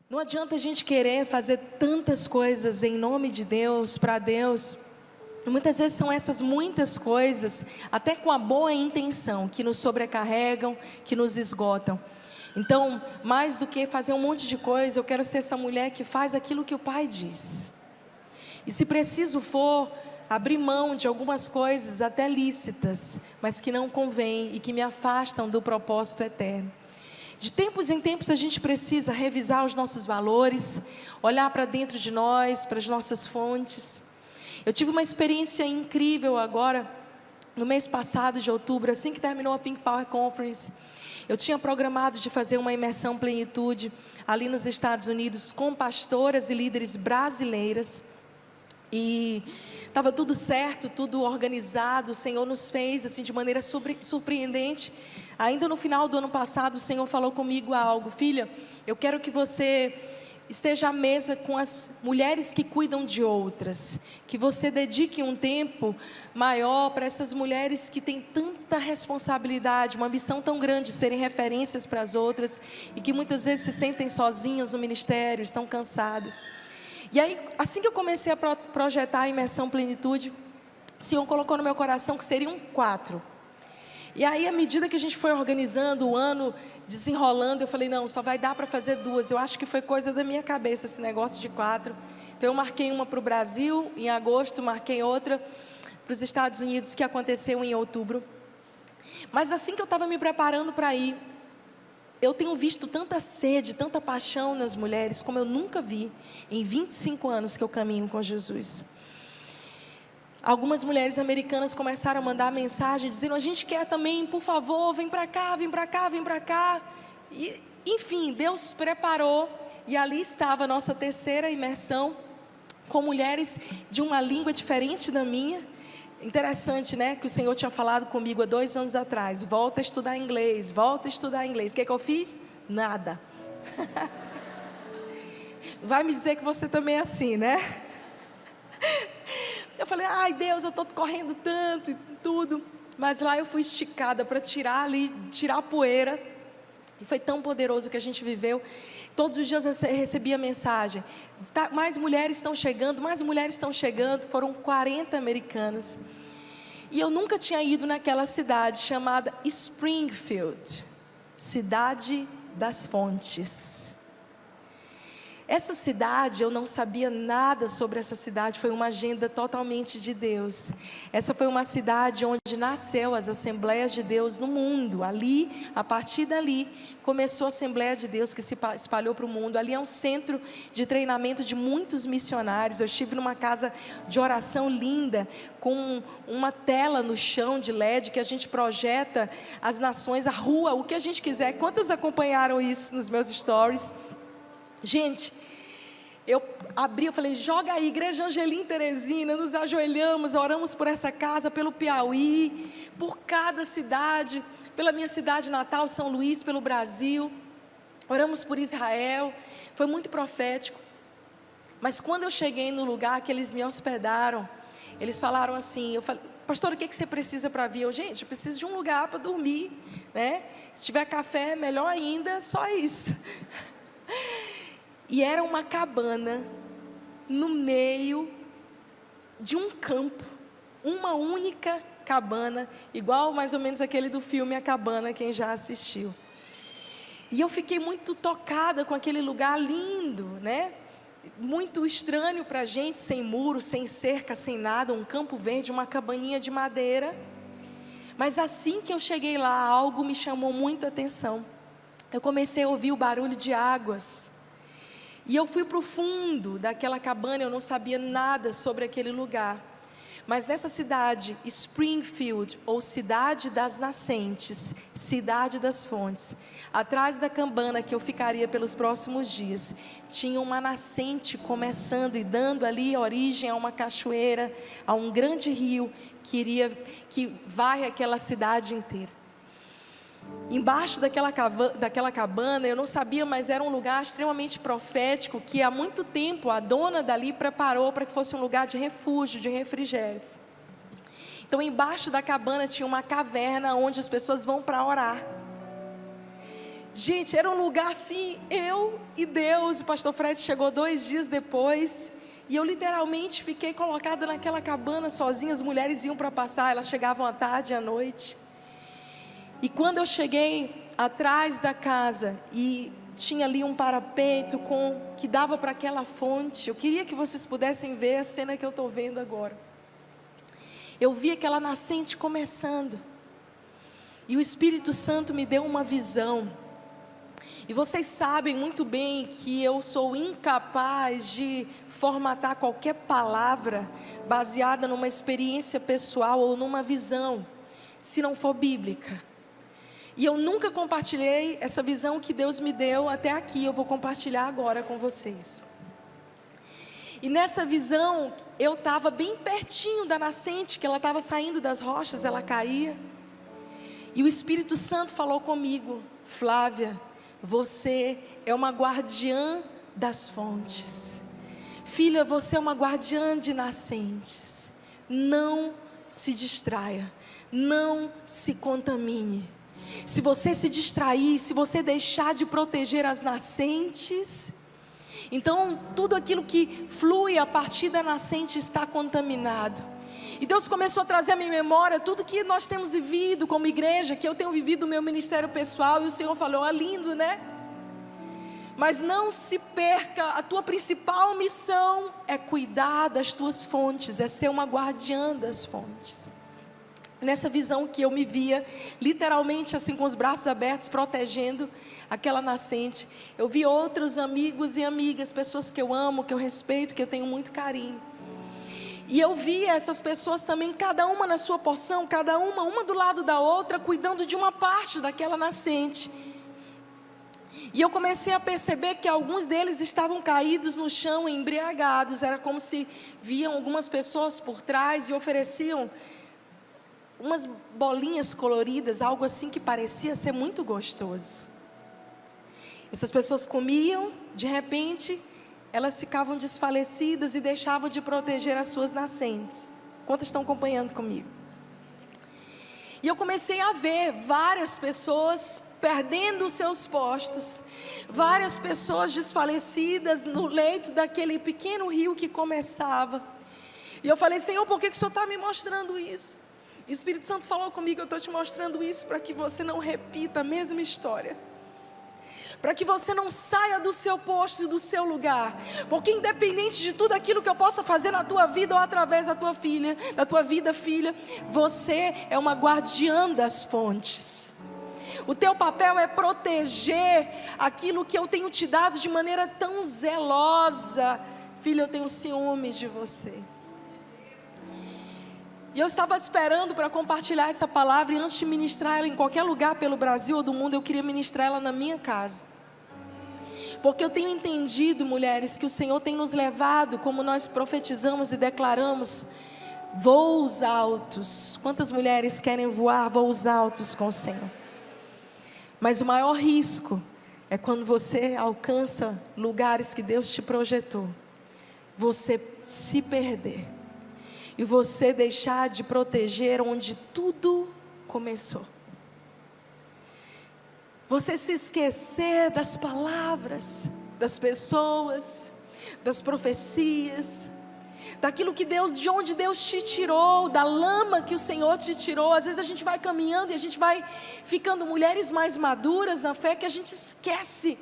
Não adianta a gente querer fazer tantas coisas em nome de Deus, para Deus. E muitas vezes são essas muitas coisas, até com a boa intenção, que nos sobrecarregam, que nos esgotam. Então, mais do que fazer um monte de coisa, eu quero ser essa mulher que faz aquilo que o Pai diz. E se preciso for, abrir mão de algumas coisas até lícitas, mas que não convêm e que me afastam do propósito eterno. De tempos em tempos a gente precisa revisar os nossos valores, olhar para dentro de nós, para as nossas fontes. Eu tive uma experiência incrível agora, no mês passado de outubro, assim que terminou a Pink Power Conference. Eu tinha programado de fazer uma imersão plenitude ali nos Estados Unidos com pastoras e líderes brasileiras. E estava tudo certo, tudo organizado. O Senhor nos fez assim de maneira surpreendente. Ainda no final do ano passado, o Senhor falou comigo algo: filha, eu quero que você esteja à mesa com as mulheres que cuidam de outras, que você dedique um tempo maior para essas mulheres que têm tanta responsabilidade, uma missão tão grande de serem referências para as outras e que muitas vezes se sentem sozinhas no ministério, estão cansadas. E aí, assim que eu comecei a projetar a imersão plenitude, o Senhor colocou no meu coração que seriam 4. E aí, à medida que a gente foi organizando o ano, desenrolando, eu falei, não, só vai dar para fazer 2. Eu acho que foi coisa da minha cabeça esse negócio de 4. Então eu marquei uma para o Brasil em agosto, marquei outra para os Estados Unidos, que aconteceu em outubro. Mas assim que eu estava me preparando para ir, eu tenho visto tanta sede, tanta paixão nas mulheres, como eu nunca vi em 25 anos que eu caminho com Jesus. Algumas mulheres americanas começaram a mandar mensagem dizendo, a gente quer também, por favor, vem para cá, vem para cá, vem para cá. E, enfim, Deus preparou e ali estava a nossa terceira imersão, com mulheres de uma língua diferente da minha. Interessante, né, que o Senhor tinha falado comigo há 2 anos atrás, volta a estudar inglês, volta a estudar inglês. O que eu fiz? Nada. Vai me dizer que você também é assim, né? Eu falei, ai Deus, eu estou correndo tanto e tudo. Mas lá eu fui esticada para tirar a poeira. E foi tão poderoso que a gente viveu. Todos os dias eu recebia mensagem, mais mulheres estão chegando, mais mulheres estão chegando. Foram 40 americanas. E eu nunca tinha ido naquela cidade chamada Springfield, Cidade das Fontes. Essa cidade, eu não sabia nada sobre essa cidade, foi uma agenda totalmente de Deus. Essa foi uma cidade onde nasceu as Assembleias de Deus no mundo. Ali, a partir dali, começou a Assembleia de Deus que se espalhou para o mundo. Ali é um centro de treinamento de muitos missionários. Eu estive numa casa de oração linda, com uma tela no chão de LED, que a gente projeta as nações, a rua, o que a gente quiser. Quantas acompanharam isso nos meus stories? Gente, eu falei, joga aí, Igreja Angelim Teresina, nos ajoelhamos, oramos por essa casa, pelo Piauí, por cada cidade, pela minha cidade natal, São Luís, pelo Brasil, oramos por Israel, foi muito profético. Mas quando eu cheguei no lugar que eles me hospedaram, eles falaram assim, eu falei, pastor, o que você precisa para vir? Gente, eu preciso de um lugar para dormir, né? Se tiver café, melhor ainda, só isso. E era uma cabana no meio de um campo, uma única cabana, igual mais ou menos aquele do filme A Cabana, quem já assistiu. E eu fiquei muito tocada com aquele lugar lindo, né? Muito estranho para a gente, sem muro, sem cerca, sem nada, um campo verde, uma cabaninha de madeira. Mas assim que eu cheguei lá, algo me chamou muita atenção. Eu comecei a ouvir o barulho de águas. E eu fui para o fundo daquela cabana, eu não sabia nada sobre aquele lugar. Mas nessa cidade, Springfield, ou Cidade das Nascentes, Cidade das Fontes, atrás da cabana que eu ficaria pelos próximos dias, tinha uma nascente começando e dando ali origem a uma cachoeira, a um grande rio que varre aquela cidade inteira. Embaixo daquela cabana, eu não sabia, mas era um lugar extremamente profético, que há muito tempo a dona dali preparou para que fosse um lugar de refúgio, de refrigério. Então embaixo da cabana tinha uma caverna onde as pessoas vão para orar. Gente, era um lugar assim, eu e Deus. O pastor Fred chegou 2 dias depois, e eu literalmente fiquei colocada naquela cabana sozinha. As mulheres iam para passar, elas chegavam à tarde e à noite. E quando eu cheguei atrás da casa, e tinha ali um parapeito que dava para aquela fonte, eu queria que vocês pudessem ver a cena que eu estou vendo agora. Eu vi aquela nascente começando, e o Espírito Santo me deu uma visão. E vocês sabem muito bem que eu sou incapaz de formatar qualquer palavra baseada numa experiência pessoal ou numa visão, se não for bíblica. E eu nunca compartilhei essa visão que Deus me deu até aqui. Eu vou compartilhar agora com vocês. E nessa visão, eu estava bem pertinho da nascente, que ela estava saindo das rochas, ela caía. E o Espírito Santo falou comigo: Flávia, você é uma guardiã das fontes. Filha, você é uma guardiã de nascentes. Não se distraia, não se contamine. Se você se distrair, se você deixar de proteger as nascentes, então tudo aquilo que flui a partir da nascente está contaminado. E Deus começou a trazer à minha memória tudo que nós temos vivido como igreja, que eu tenho vivido o meu ministério pessoal. E o Senhor falou: lindo, né? Mas não se perca, a tua principal missão é cuidar das tuas fontes, é ser uma guardiã das fontes. Nessa visão que eu me via, literalmente assim com os braços abertos, protegendo aquela nascente, eu vi outros amigos e amigas, pessoas que eu amo, que eu respeito, que eu tenho muito carinho. E eu via essas pessoas também, cada uma na sua porção, cada uma do lado da outra, cuidando de uma parte daquela nascente. E eu comecei a perceber que alguns deles estavam caídos no chão, embriagados. Era como se viam algumas pessoas por trás e ofereciam umas bolinhas coloridas, algo assim que parecia ser muito gostoso. Essas pessoas comiam, de repente elas ficavam desfalecidas e deixavam de proteger as suas nascentes. Quantas estão acompanhando comigo? E eu comecei a ver várias pessoas perdendo os seus postos, várias pessoas desfalecidas no leito daquele pequeno rio que começava. E eu falei: Senhor, por que o Senhor está me mostrando isso? E o Espírito Santo falou comigo: eu estou te mostrando isso para que você não repita a mesma história, para que você não saia do seu posto e do seu lugar, porque independente de tudo aquilo que eu possa fazer na tua vida ou através da tua filha, da tua vida, filha, você é uma guardiã das fontes. O teu papel é proteger aquilo que eu tenho te dado de maneira tão zelosa. Filha, eu tenho ciúmes de você. E eu estava esperando para compartilhar essa palavra, e antes de ministrar ela em qualquer lugar pelo Brasil ou do mundo, eu queria ministrar ela na minha casa. Porque eu tenho entendido, mulheres, que o Senhor tem nos levado, como nós profetizamos e declaramos, voos altos. Quantas mulheres querem voar voos altos com o Senhor? Mas o maior risco é quando você alcança lugares que Deus te projetou, você se perder e você deixar de proteger onde tudo começou. Você se esquecer das palavras, das pessoas, das profecias, daquilo que Deus, de onde Deus te tirou, da lama que o Senhor te tirou. Às vezes a gente vai caminhando e a gente vai ficando mulheres mais maduras na fé, que a gente esquece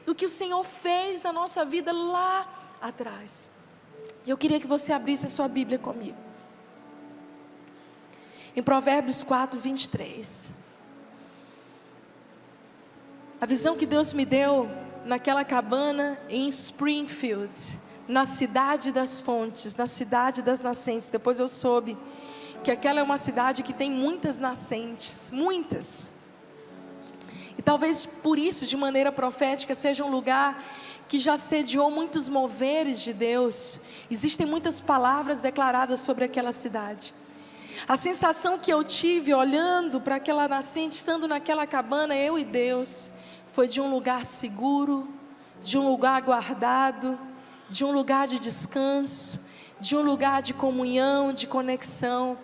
do que o Senhor fez na nossa vida lá atrás. E eu queria que você abrisse a sua Bíblia comigo, em Provérbios 4, 23. A visão que Deus me deu naquela cabana em Springfield, na cidade das fontes, na cidade das nascentes. Depois eu soube que aquela é uma cidade que tem muitas nascentes, muitas. E talvez por isso, de maneira profética, seja um lugar que já sediou muitos moveres de Deus. Existem muitas palavras declaradas sobre aquela cidade. A sensação que eu tive olhando para aquela nascente, estando naquela cabana, eu e Deus, foi de um lugar seguro, de um lugar guardado, de um lugar de descanso, de um lugar de comunhão, de conexão.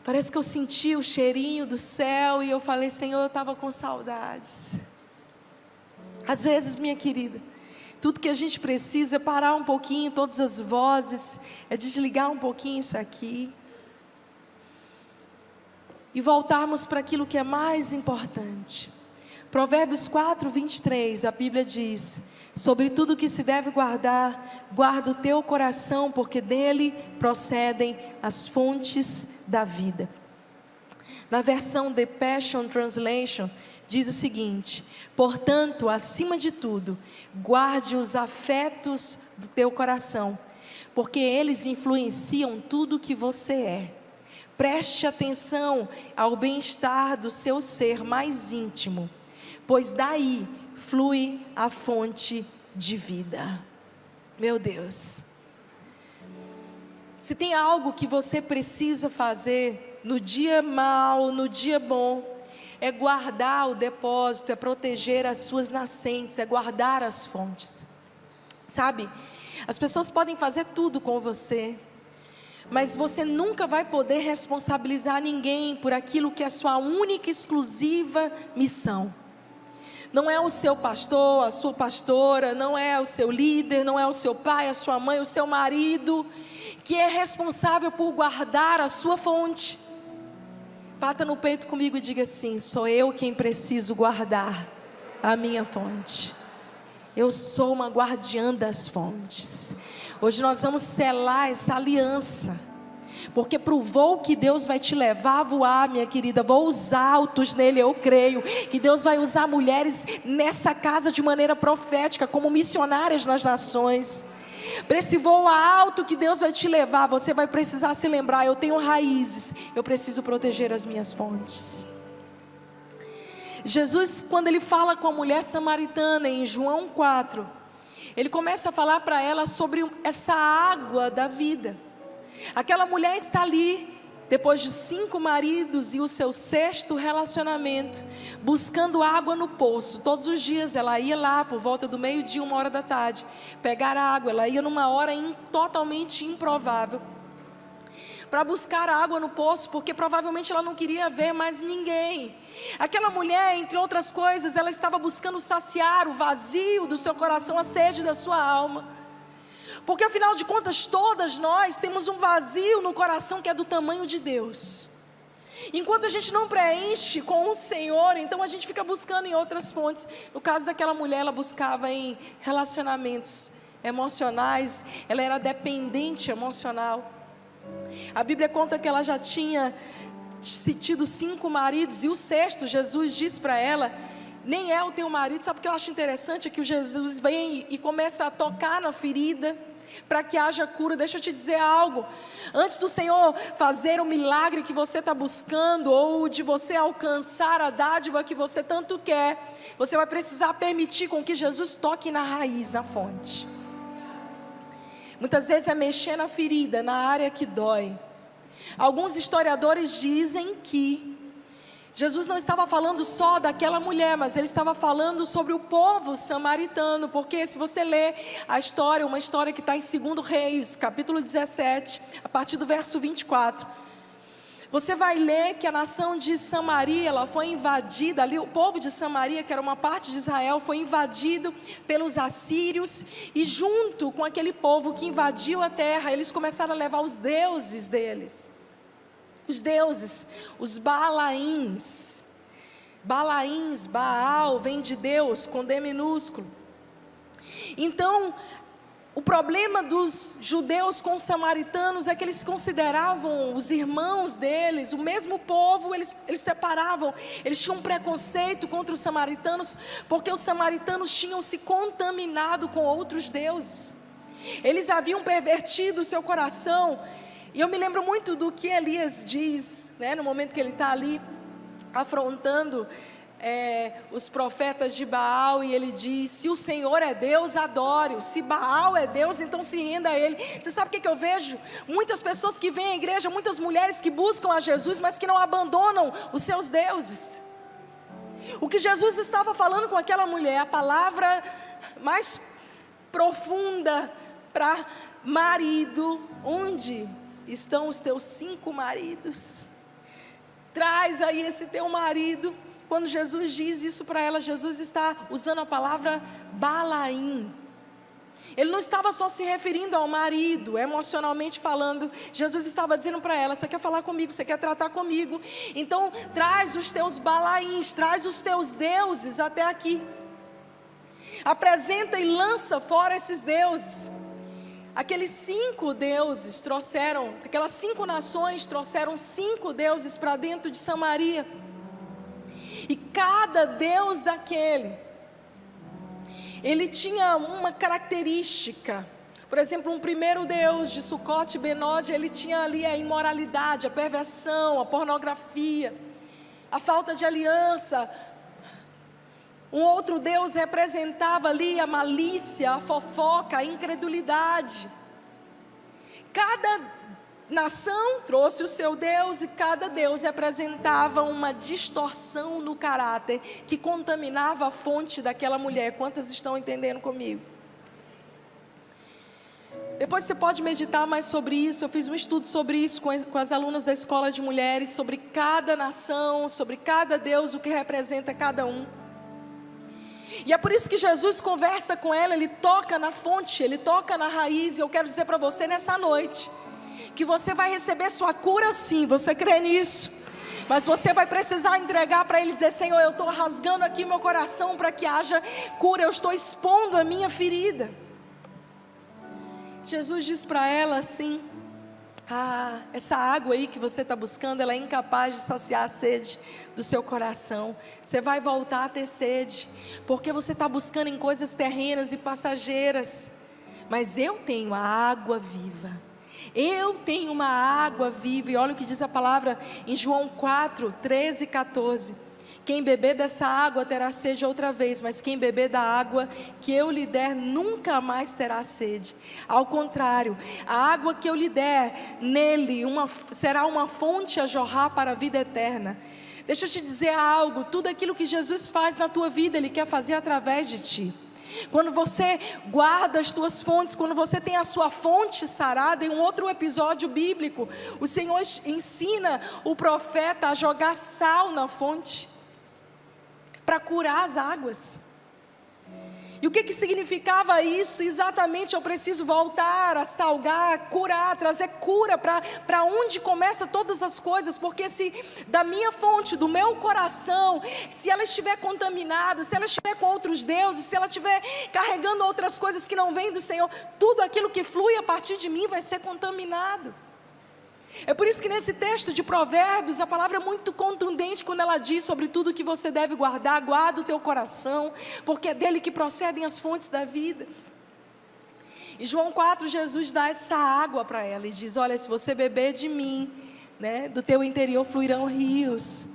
Parece que eu senti o cheirinho do céu e eu falei: Senhor, eu estava com saudades. Às vezes, minha querida, tudo que a gente precisa é parar um pouquinho, todas as vozes, é desligar um pouquinho isso aqui e voltarmos para aquilo que é mais importante. Provérbios 4, 23, a Bíblia diz: sobre tudo que se deve guardar, guarda o teu coração, porque dele procedem as fontes da vida. Na versão The Passion Translation, diz o seguinte: portanto, acima de tudo, guarde os afetos do teu coração, porque eles influenciam tudo o que você é. Preste atenção ao bem-estar do seu ser mais íntimo, pois daí flui a fonte de vida. Meu Deus, se tem algo que você precisa fazer no dia mau, no dia bom, é guardar o depósito, é proteger as suas nascentes, é guardar as fontes. Sabe, as pessoas podem fazer tudo com você, mas você nunca vai poder responsabilizar ninguém por aquilo que é a sua única e exclusiva missão. Não é o seu pastor, a sua pastora, não é o seu líder, não é o seu pai, a sua mãe, o seu marido, que é responsável por guardar a sua fonte. Bata no peito comigo e diga assim: sou eu quem preciso guardar a minha fonte. Eu sou uma guardiã das fontes. Hoje nós vamos selar essa aliança, porque para o voo que Deus vai te levar a voar, minha querida, voos altos nele, eu creio que Deus vai usar mulheres nessa casa de maneira profética, como missionárias nas nações. Para esse voo alto que Deus vai te levar, você vai precisar se lembrar: eu tenho raízes, eu preciso proteger as minhas fontes. Jesus, quando ele fala com a mulher samaritana em João 4, ele começa a falar para ela sobre essa água da vida. Aquela mulher está ali, depois de 5 maridos e o seu 6º relacionamento, buscando água no poço. Todos os dias ela ia lá por volta do meio-dia, 1h da tarde, pegar água. Ela ia numa hora totalmente improvável para buscar água no poço, porque provavelmente ela não queria ver mais ninguém. Aquela mulher, entre outras coisas, ela estava buscando saciar o vazio do seu coração, a sede da sua alma, porque afinal de contas todas nós temos um vazio no coração que é do tamanho de Deus. Enquanto a gente não preenche com o Senhor, então a gente fica buscando em outras fontes. No caso daquela mulher, ela buscava em relacionamentos emocionais, ela era dependente emocional. A Bíblia conta que ela já tinha tido 5 maridos, e o 6º, Jesus disse para ela: nem é o teu marido. Sabe o que eu acho interessante? É que o Jesus vem e começa a tocar na ferida, para que haja cura. Deixa eu te dizer algo: antes do Senhor fazer o milagre que você está buscando, ou de você alcançar a dádiva que você tanto quer, você vai precisar permitir com que Jesus toque na raiz, na fonte. Muitas vezes é mexer na ferida, na área que dói. Alguns historiadores dizem que Jesus não estava falando só daquela mulher, mas ele estava falando sobre o povo samaritano, porque se você ler a história, uma história que está em 2 Reis, capítulo 17, a partir do verso 24, você vai ler que a nação de Samaria, ela foi invadida, ali o povo de Samaria, que era uma parte de Israel, foi invadido pelos assírios, e junto com aquele povo que invadiu a terra, eles começaram a levar os deuses deles. Os deuses, os Balaíns. Balaíns, Baal, vem de Deus, com D minúsculo. Então, o problema dos judeus com os samaritanos é que eles consideravam os irmãos deles, o mesmo povo, eles separavam. Eles tinham um preconceito contra os samaritanos, porque os samaritanos tinham se contaminado com outros deuses. Eles haviam pervertido o seu coração. E eu me lembro muito do que Elias diz, né, no momento que ele está ali afrontando os profetas de Baal, e ele diz: se o Senhor é Deus, adore-o. Se Baal é Deus, então se renda a Ele. Você sabe o que eu vejo? Muitas pessoas que vêm à igreja, muitas mulheres que buscam a Jesus, mas que não abandonam os seus deuses. O que Jesus estava falando com aquela mulher, a palavra mais profunda para marido: onde estão os teus 5 maridos? Traz aí esse teu marido, Quando Jesus diz isso para ela, Jesus está usando a palavra Balaim. Ele não estava só se referindo ao marido, emocionalmente falando. Jesus estava dizendo para ela: você quer falar comigo, você quer tratar comigo, então traz os teus Balaíns, traz os teus deuses até aqui. Apresenta e lança fora esses deuses. Aqueles 5 deuses trouxeram, aquelas 5 nações trouxeram 5 deuses para dentro de Samaria. E cada deus daquele, ele tinha uma característica. Por exemplo, um primeiro deus de Sucote e Benode, ele tinha ali a imoralidade, a perversão, a pornografia, a falta de aliança. Um outro deus representava ali a malícia, a fofoca, a incredulidade. Cada nação trouxe o seu Deus e cada Deus representava uma distorção no caráter que contaminava a fonte daquela mulher. Quantas estão entendendo comigo? Depois você pode meditar mais sobre isso. Eu fiz um estudo sobre isso com as alunas da escola de mulheres, sobre cada nação, sobre cada Deus, o que representa cada um. E é por isso que Jesus conversa com ela, ele toca na fonte, ele toca na raiz. E eu quero dizer para você nessa noite que você vai receber sua cura sim, você crê nisso? Mas você vai precisar entregar para ele, dizer: Senhor, eu estou rasgando aqui meu coração para que haja cura, eu estou expondo a minha ferida. Jesus diz para ela assim: essa água aí que você está buscando, ela é incapaz de saciar a sede do seu coração. Você vai voltar a ter sede, porque você está buscando em coisas terrenas e passageiras. Mas eu tenho a água viva. Eu tenho uma água viva. E olha o que diz a palavra em João 4, 13 e 14. Quem beber dessa água terá sede outra vez, mas quem beber da água que eu lhe der nunca mais terá sede. Ao contrário, a água que eu lhe der nele será uma fonte a jorrar para a vida eterna. Deixa eu te dizer algo: tudo aquilo que Jesus faz na tua vida, Ele quer fazer através de ti. Quando você guarda as tuas fontes, quando você tem a sua fonte sarada, em um outro episódio bíblico, o Senhor ensina o profeta a jogar sal na fonte, para curar as águas. E o que significava isso? Exatamente, eu preciso voltar a salgar, curar, trazer cura para onde começa todas as coisas. Porque se da minha fonte, do meu coração, se ela estiver contaminada, se ela estiver com outros deuses, se ela estiver carregando outras coisas que não vêm do Senhor, tudo aquilo que flui a partir de mim vai ser contaminado. É por isso que nesse texto de Provérbios, a palavra é muito contundente quando ela diz sobre tudo que você deve guardar. Guarda o teu coração, porque é dele que procedem as fontes da vida. Em João 4, Jesus dá essa água para ela e diz: olha, se você beber de mim, do teu interior fluirão rios.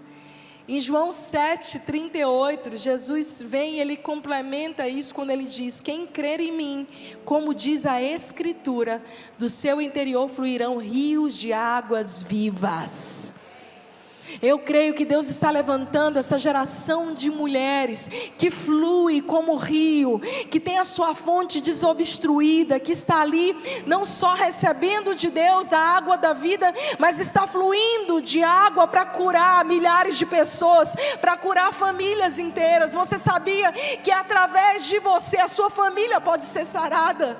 Em João 7, 38, Jesus vem e ele complementa isso quando ele diz: quem crer em mim, como diz a Escritura, do seu interior fluirão rios de águas vivas. Eu creio que Deus está levantando essa geração de mulheres que flui como rio, que tem a sua fonte desobstruída, que está ali não só recebendo de Deus da água da vida, mas está fluindo de água para curar milhares de pessoas, para curar famílias inteiras. Você sabia que através de você a sua família pode ser sarada?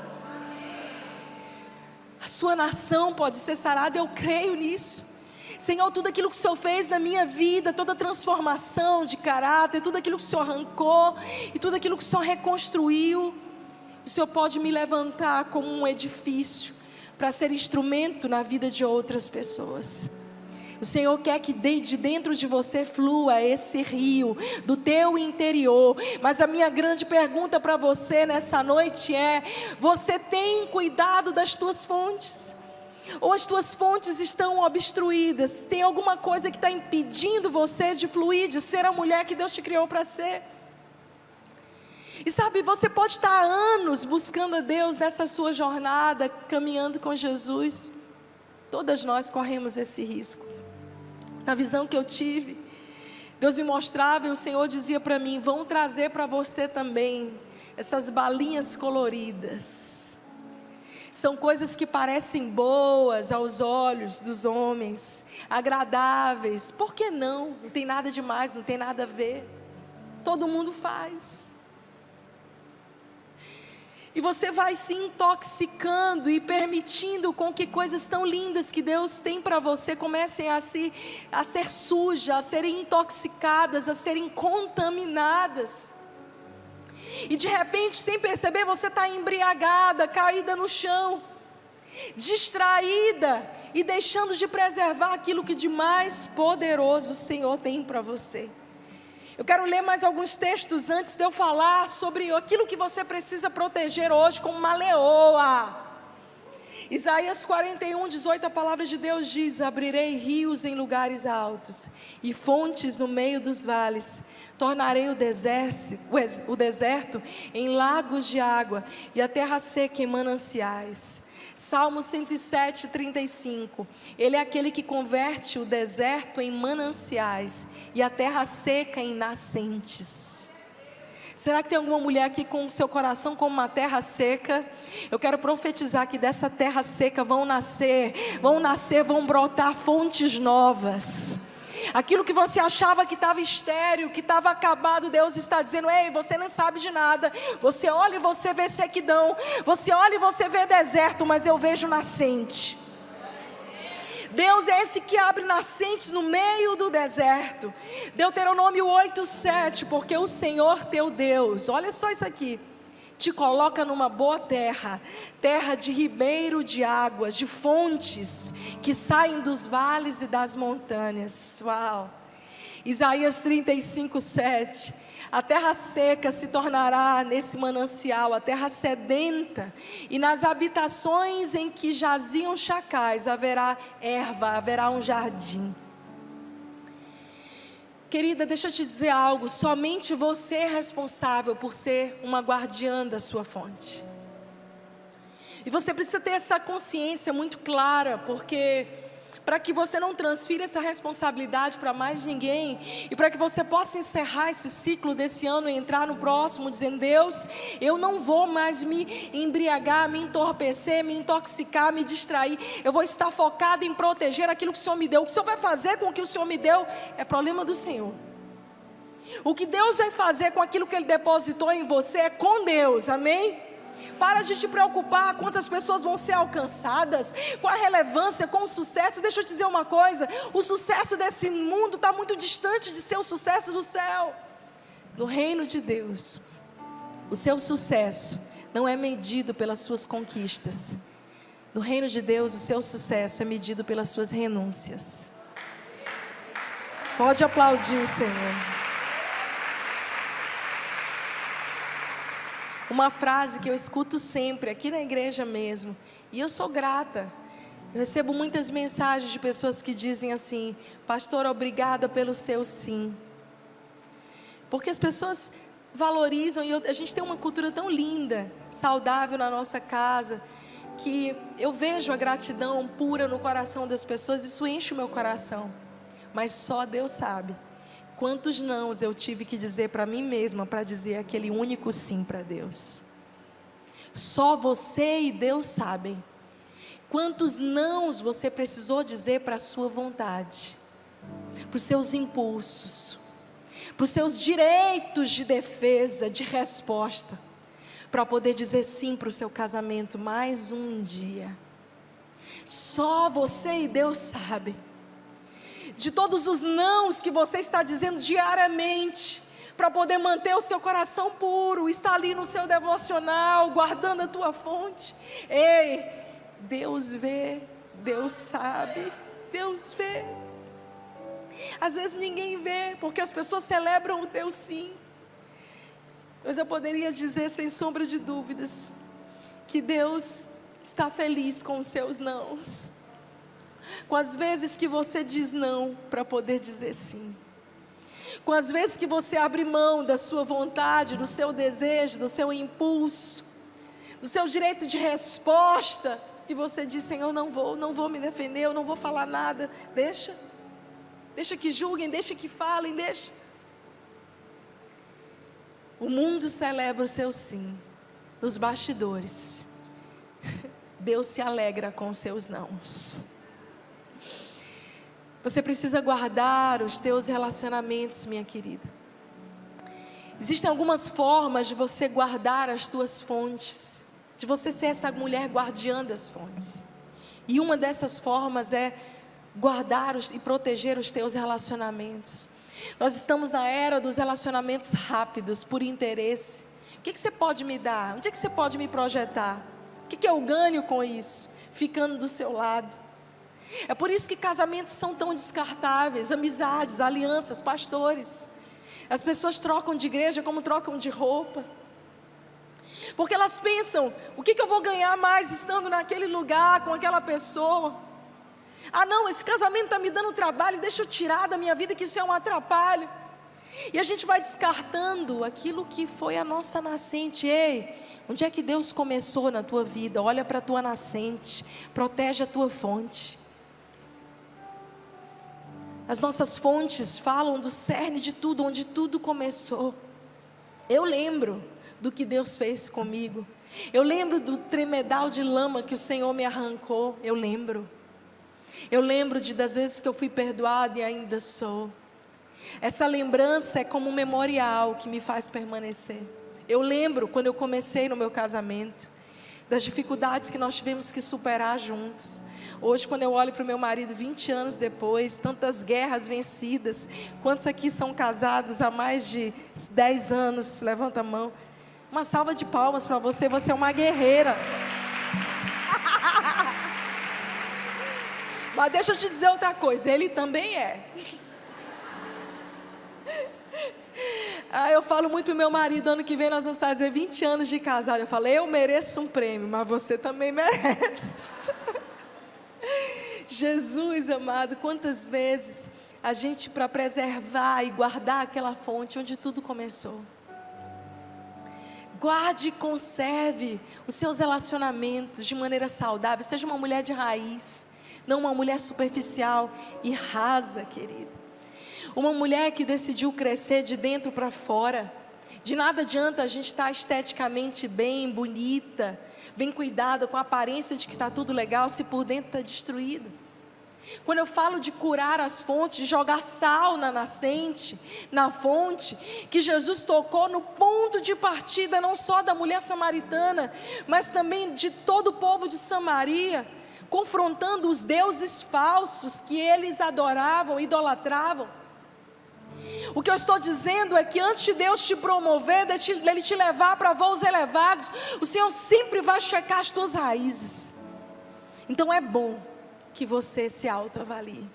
A sua nação pode ser sarada, eu creio nisso. Senhor, tudo aquilo que o Senhor fez na minha vida, toda a transformação de caráter, tudo aquilo que o Senhor arrancou e tudo aquilo que o Senhor reconstruiu, o Senhor pode me levantar como um edifício para ser instrumento na vida de outras pessoas. O Senhor quer que de dentro de você flua esse rio, do teu interior. Mas a minha grande pergunta para você nessa noite é: você tem cuidado das tuas fontes? Ou as tuas fontes estão obstruídas? Tem alguma coisa que está impedindo você de fluir, de ser a mulher que Deus te criou para ser? E sabe, você pode estar há anos buscando a Deus nessa sua jornada, caminhando com Jesus. Todas nós corremos esse risco. Na visão que eu tive, Deus me mostrava e o Senhor dizia para mim: vão trazer para você também essas balinhas coloridas. São coisas que parecem boas aos olhos dos homens, agradáveis. Por que não? Não tem nada demais, não tem nada a ver. Todo mundo faz. E você vai se intoxicando e permitindo com que coisas tão lindas que Deus tem para você comecem a ser sujas, a serem intoxicadas, a serem contaminadas. E de repente, sem perceber, você está embriagada, caída no chão, distraída e deixando de preservar aquilo que de mais poderoso o Senhor tem para você. Eu quero ler mais alguns textos antes de eu falar sobre aquilo que você precisa proteger hoje como uma leoa. Isaías 41:18, a palavra de Deus diz: abrirei rios em lugares altos e fontes no meio dos vales. Tornarei o deserto em lagos de água e a terra seca em mananciais. Salmo 107:35. Ele é aquele que converte o deserto em mananciais e a terra seca em nascentes. Será que tem alguma mulher aqui com o seu coração como uma terra seca? Eu quero profetizar que dessa terra seca vão brotar fontes novas. Aquilo que você achava que estava estéril, que estava acabado, Deus está dizendo: ei, você não sabe de nada. Você olha e você vê sequidão, você olha e você vê deserto, mas eu vejo nascente. Deus é esse que abre nascentes no meio do deserto. Deuteronômio 8:7, porque o Senhor teu Deus, olha só isso aqui, te coloca numa boa terra, terra de ribeiro de águas, de fontes que saem dos vales e das montanhas. Uau! Isaías 35:7, a terra seca se tornará nesse manancial, a terra sedenta, e nas habitações em que jaziam chacais haverá erva, haverá um jardim. Querida, deixa eu te dizer algo, somente você é responsável por ser uma guardiã da sua fonte. E você precisa ter essa consciência muito clara, porque para que você não transfira essa responsabilidade para mais ninguém, e para que você possa encerrar esse ciclo desse ano e entrar no próximo dizendo: Deus, eu não vou mais me embriagar, me entorpecer, me intoxicar, me distrair. Eu vou estar focado em proteger aquilo que o Senhor me deu. O que o Senhor vai fazer com o que o Senhor me deu é problema do Senhor. O que Deus vai fazer com aquilo que Ele depositou em você é com Deus, amém? Para de te preocupar quantas pessoas vão ser alcançadas, com a relevância, com o sucesso. Deixa eu te dizer uma coisa: o sucesso desse mundo está muito distante de ser o sucesso do céu. No reino de Deus, o seu sucesso não é medido pelas suas conquistas. No reino de Deus, o seu sucesso é medido pelas suas renúncias. Pode aplaudir o Senhor. Uma frase que eu escuto sempre, aqui na igreja mesmo, e eu sou grata. Eu recebo muitas mensagens de pessoas que dizem assim: pastor, obrigada pelo seu sim. Porque as pessoas valorizam, e a gente tem uma cultura tão linda, saudável na nossa casa, que eu vejo a gratidão pura no coração das pessoas, isso enche o meu coração. Mas só Deus sabe quantos nãos eu tive que dizer para mim mesma para dizer aquele único sim para Deus. Só você e Deus sabem quantos nãos você precisou dizer para a sua vontade, para os seus impulsos, para os seus direitos de defesa, de resposta, para poder dizer sim para o seu casamento mais um dia. Só você e Deus sabem de todos os nãos que você está dizendo diariamente, para poder manter o seu coração puro, estar ali no seu devocional, guardando a tua fonte. Ei, Deus vê, Deus sabe, Deus vê. Às vezes ninguém vê, porque as pessoas celebram o teu sim. Mas eu poderia dizer sem sombra de dúvidas, que Deus está feliz com os seus nãos, com as vezes que você diz não para poder dizer sim, com as vezes que você abre mão da sua vontade, do seu desejo, do seu impulso, do seu direito de resposta, e você diz: Senhor, não vou me defender, eu não vou falar nada, deixa que julguem, deixa que falem, deixa. O mundo celebra o seu sim, nos bastidores. Deus se alegra com os seus nãos. Você precisa guardar os teus relacionamentos, minha querida. Existem algumas formas de você guardar as tuas fontes, de você ser essa mulher guardiã das fontes. E uma dessas formas é guardar e proteger os teus relacionamentos. Nós estamos na era dos relacionamentos rápidos, por interesse. O que você pode me dar? Onde é que você pode me projetar? O que eu ganho com isso? Ficando do seu lado. É por isso que casamentos são tão descartáveis, amizades, alianças, pastores. As pessoas trocam de igreja como trocam de roupa. Porque elas pensam, o que eu vou ganhar mais estando naquele lugar, com aquela pessoa? Ah não, esse casamento está me dando trabalho, deixa eu tirar da minha vida que isso é um atrapalho. E a gente vai descartando aquilo que foi a nossa nascente. Ei, onde é que Deus começou na tua vida? Olha para a tua nascente, protege a tua fonte. As nossas fontes falam do cerne de tudo, onde tudo começou. Eu lembro do que Deus fez comigo. Eu lembro do tremedal de lama que o Senhor me arrancou. Eu lembro das vezes que eu fui perdoada e ainda sou. Essa lembrança é como um memorial que me faz permanecer. Eu lembro quando eu comecei no meu casamento, das dificuldades que nós tivemos que superar juntos. Hoje, quando eu olho para o meu marido 20 anos depois, tantas guerras vencidas. Quantos aqui são casados há mais de 10 anos? Levanta a mão. Uma salva de palmas para você, você é uma guerreira. Mas deixa eu te dizer outra coisa, ele também é. Eu falo muito para o meu marido, ano que vem nós vamos fazer 20 anos de casado. Eu falo, eu mereço um prêmio, mas você também merece. Jesus amado, quantas vezes a gente, para preservar e guardar aquela fonte onde tudo começou. Guarde e conserve os seus relacionamentos de maneira saudável. Seja uma mulher de raiz, não uma mulher superficial e rasa, querida. Uma mulher que decidiu crescer de dentro para fora. De nada adianta a gente estar esteticamente bem, bonita, bem cuidada, com a aparência de que está tudo legal, se por dentro está destruído. Quando eu falo de curar as fontes, de jogar sal na nascente, na fonte, que Jesus tocou no ponto de partida, não só da mulher samaritana, mas também de todo o povo de Samaria, confrontando os deuses falsos que eles adoravam, idolatravam. O que eu estou dizendo é que antes de Deus te promover, Ele te levar para voos elevados, o Senhor sempre vai checar as tuas raízes. Então é bom que você se autoavalie,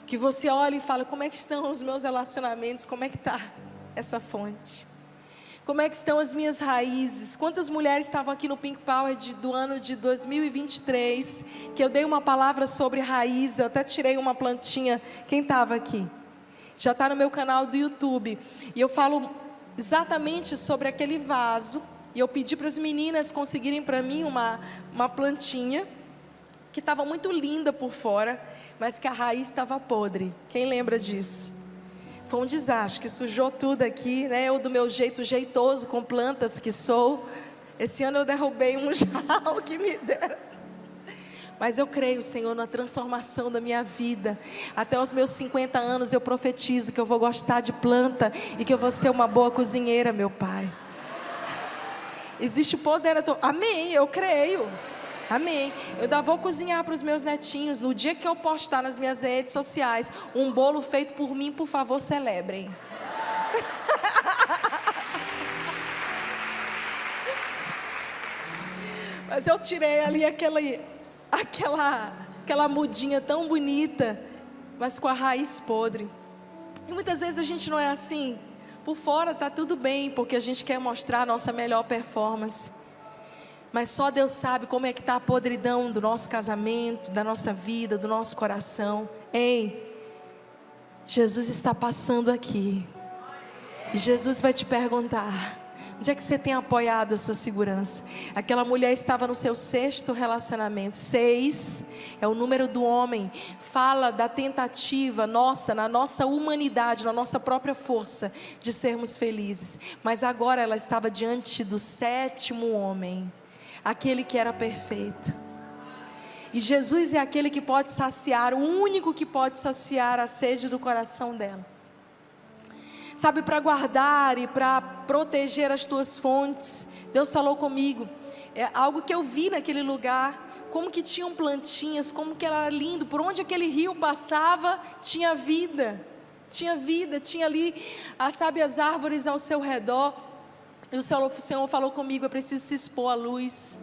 que você olhe e fale, como é que estão os meus relacionamentos, como é que está essa fonte, como é que estão as minhas raízes. Quantas mulheres estavam aqui no Pink Power do ano de 2023, que eu dei uma palavra sobre raiz, eu até tirei uma plantinha. Quem estava aqui? Já está no meu canal do YouTube, e eu falo exatamente sobre aquele vaso, e eu pedi para as meninas conseguirem para mim uma plantinha, que estava muito linda por fora, mas que a raiz estava podre. Quem lembra disso? Foi um desastre, que sujou tudo aqui, né? Eu do meu jeito jeitoso, com plantas que sou, esse ano eu derrubei um jarro que me deram. Mas eu creio, Senhor, na transformação da minha vida. Até os meus 50 anos eu profetizo que eu vou gostar de planta e que eu vou ser uma boa cozinheira, meu Pai. Existe poder, amém, eu creio. Amém. Eu ainda vou cozinhar para os meus netinhos. No dia que eu postar nas minhas redes sociais um bolo feito por mim, por favor, celebrem. Mas eu tirei ali aquela mudinha tão bonita, mas com a raiz podre. E muitas vezes a gente não é assim. Por fora está tudo bem, porque a gente quer mostrar a nossa melhor performance. Mas só Deus sabe como é que está a podridão do nosso casamento, da nossa vida, do nosso coração. Ei, Jesus está passando aqui. E Jesus vai te perguntar, onde é que você tem apoiado a sua segurança? Aquela mulher estava no seu 6º relacionamento. 6 é o número do homem. Fala da tentativa nossa, na nossa humanidade, na nossa própria força, de sermos felizes. Mas agora ela estava diante do 7º homem. aquele que era perfeito. E Jesus é aquele que pode saciar, o único que pode saciar a sede do coração dela. Sabe, para guardar e para proteger as tuas fontes, Deus falou comigo, é algo que eu vi naquele lugar, como que tinham plantinhas, como que era lindo, por onde aquele rio passava, tinha vida, tinha ali, sabe, as árvores ao seu redor. E o Senhor falou comigo, é preciso se expor à luz.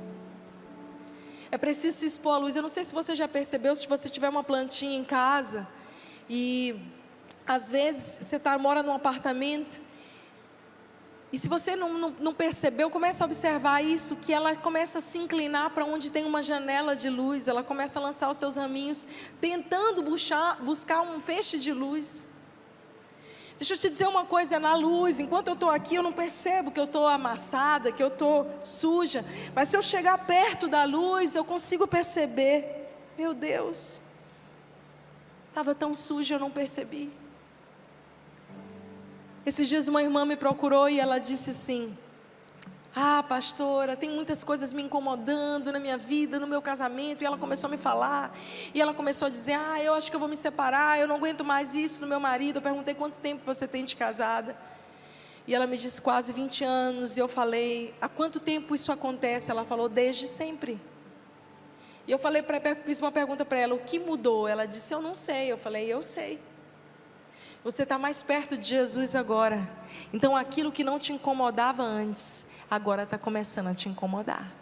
É preciso se expor à luz. Eu não sei se você já percebeu, se você tiver uma plantinha em casa, e às vezes você mora num apartamento, e se você não percebeu, começa a observar isso, que ela começa a se inclinar para onde tem uma janela de luz, ela começa a lançar os seus raminhos, tentando buscar um feixe de luz. Deixa eu te dizer uma coisa, na luz, enquanto eu estou aqui, eu não percebo que eu estou amassada, que eu estou suja, mas se eu chegar perto da luz, eu consigo perceber. Meu Deus, estava tão suja, eu não percebi. Esses dias uma irmã me procurou e ela disse assim: pastora, tem muitas coisas me incomodando na minha vida, no meu casamento. E ela começou a me falar, e ela começou a dizer: eu acho que eu vou me separar, eu não aguento mais isso no meu marido. Eu perguntei: quanto tempo você tem de casada? E ela me disse: quase 20 anos. E eu falei: há quanto tempo isso acontece? Ela falou: desde sempre. E eu fiz uma pergunta para ela: o que mudou? Ela disse: eu não sei. Eu falei: eu sei. Você está mais perto de Jesus agora. Então aquilo que não te incomodava antes, agora está começando a te incomodar.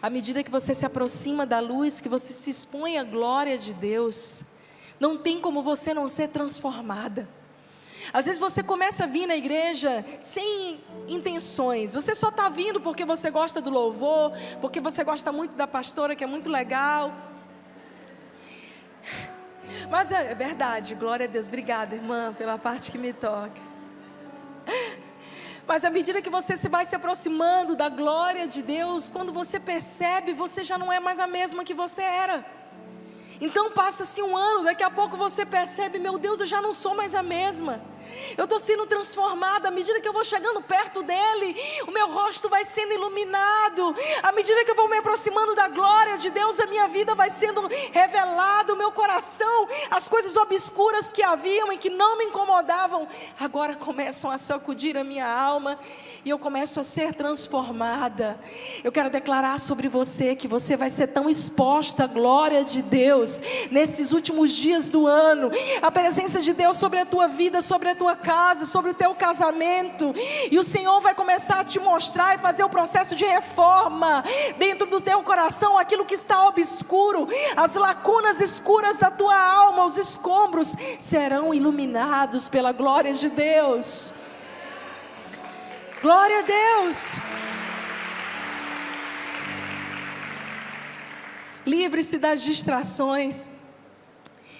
À medida que você se aproxima da luz, que você se expõe à glória de Deus, não tem como você não ser transformada. Às vezes você começa a vir na igreja sem intenções. Você só está vindo porque você gosta do louvor, porque você gosta muito da pastora, que é muito legal. Mas é verdade, glória a Deus. Obrigada, irmã, pela parte que me toca. Mas à medida que você vai se aproximando da glória de Deus, quando você percebe, você já não é mais a mesma que você era. Então passa-se um ano, daqui a pouco você percebe: meu Deus, eu já não sou mais a mesma. Eu estou sendo transformada. À medida que eu vou chegando perto dele, o meu rosto vai sendo iluminado. À medida que eu vou me aproximando da glória de Deus, a minha vida vai sendo revelada. O meu coração, as coisas obscuras que haviam e que não me incomodavam, agora começam a sacudir a minha alma, e eu começo a ser transformada. Eu quero declarar sobre você que você vai ser tão exposta à glória de Deus nesses últimos dias do ano. A presença de Deus sobre a tua vida, sobre a tua casa, sobre o teu casamento. E o Senhor vai começar a te mostrar e fazer o processo de reforma dentro do teu coração, aquilo que está obscuro, as lacunas escuras da tua alma, os escombros serão iluminados pela glória de Deus. Glória a Deus. Livre-se das distrações.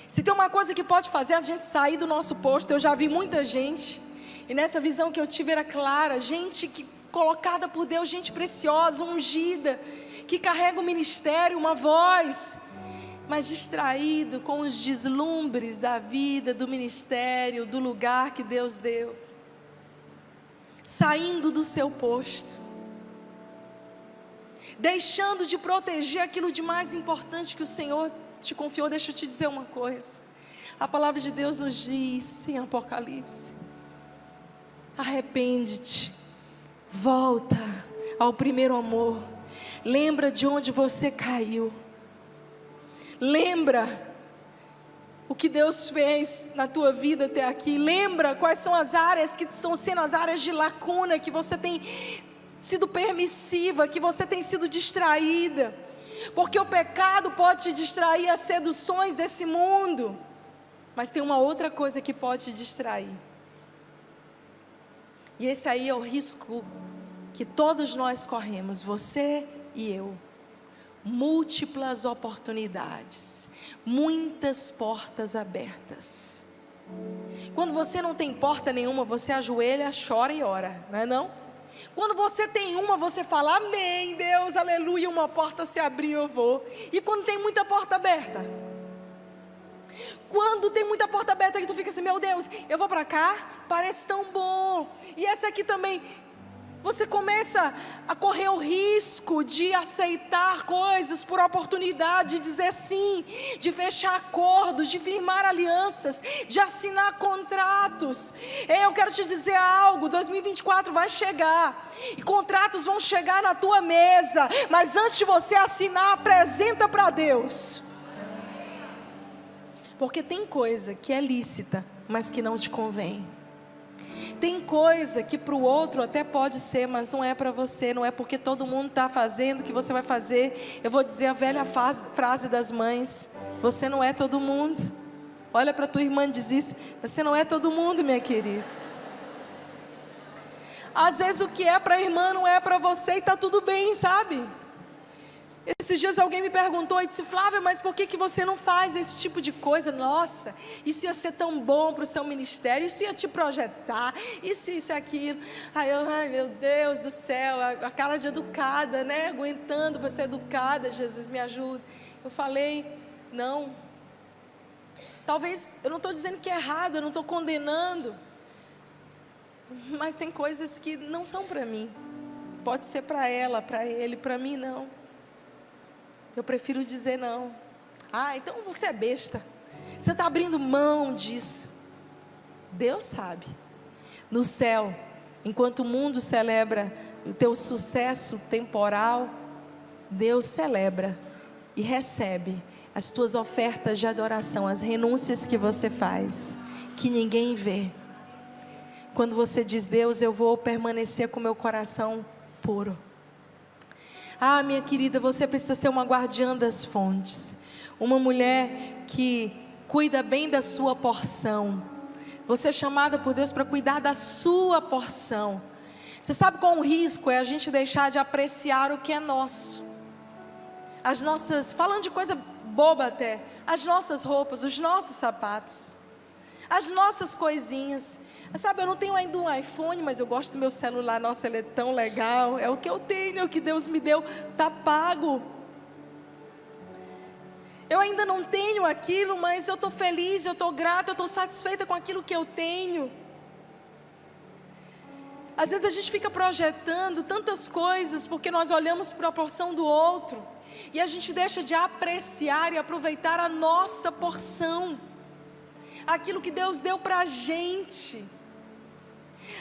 Se tem uma coisa que pode fazer a gente sair do nosso posto, eu já vi muita gente, e nessa visão que eu tive era clara, gente que colocada por Deus, gente preciosa, ungida, que carrega o ministério, uma voz, mas distraído com os deslumbres da vida, do ministério, do lugar que Deus deu, saindo do seu posto, deixando de proteger aquilo de mais importante que o Senhor te confiou. Deixa eu te dizer uma coisa, a palavra de Deus nos diz em Apocalipse: arrepende-te, volta ao primeiro amor, lembra de onde você caiu, lembra o que Deus fez na tua vida até aqui, lembra quais são as áreas que estão sendo as áreas de lacuna, que você tem sido permissiva, que você tem sido distraída. Porque o pecado pode te distrair às seduções desse mundo, mas tem uma outra coisa que pode te distrair, e esse aí é o risco que todos nós corremos, você e eu: múltiplas oportunidades, muitas portas abertas. Quando você não tem porta nenhuma, você ajoelha, chora e ora, não é não? Quando você tem uma, você fala: amém, Deus, aleluia, uma porta se abriu, eu vou. E quando tem muita porta aberta? Quando tem muita porta aberta que tu fica assim: meu Deus, eu vou para cá, parece tão bom, e essa aqui também. Você começa a correr o risco de aceitar coisas por oportunidade, de dizer sim, de fechar acordos, de firmar alianças, de assinar contratos. Eu quero te dizer algo, 2024 vai chegar, e contratos vão chegar na tua mesa, mas antes de você assinar, apresenta para Deus. Porque tem coisa que é lícita, mas que não te convém. Tem coisa que para o outro até pode ser, mas não é para você. Não é porque todo mundo está fazendo que você vai fazer. Eu vou dizer a velha frase das mães: você não é todo mundo. Olha para tua irmã e diz isso: você não é todo mundo, minha querida. Às vezes o que é para a irmã não é para você, e está tudo bem, sabe? Esses dias alguém me perguntou e disse: Flávia, mas por que você não faz esse tipo de coisa? Nossa, isso ia ser tão bom para o seu ministério, isso ia te projetar, isso e aquilo. Ai meu Deus do céu, a cara de educada, né? Aguentando para ser educada, Jesus me ajuda. Eu falei: não. Talvez, eu não estou dizendo que é errado, eu não estou condenando, mas tem coisas que não são para mim. Pode ser para ela, para ele, para mim não. Eu prefiro dizer não. Então você é besta. Você está abrindo mão disso. Deus sabe. No céu, enquanto o mundo celebra o teu sucesso temporal, Deus celebra e recebe as tuas ofertas de adoração, as renúncias que você faz, que ninguém vê. Quando você diz: Deus, eu vou permanecer com meu coração puro. Minha querida, você precisa ser uma guardiã das fontes, uma mulher que cuida bem da sua porção. Você é chamada por Deus para cuidar da sua porção. Você sabe qual o risco? É a gente deixar de apreciar o que é nosso. As nossas, falando de coisa boba até, as nossas roupas, os nossos sapatos, as nossas coisinhas. Sabe, eu não tenho ainda um iPhone, mas eu gosto do meu celular. Nossa, ele é tão legal. É o que eu tenho, é o que Deus me deu. Está pago. Eu ainda não tenho aquilo, mas eu estou feliz, eu estou grata, eu estou satisfeita com aquilo que eu tenho. Às vezes a gente fica projetando tantas coisas, porque nós olhamos para a porção do outro, e a gente deixa de apreciar e aproveitar a nossa porção. Aquilo que Deus deu para a gente.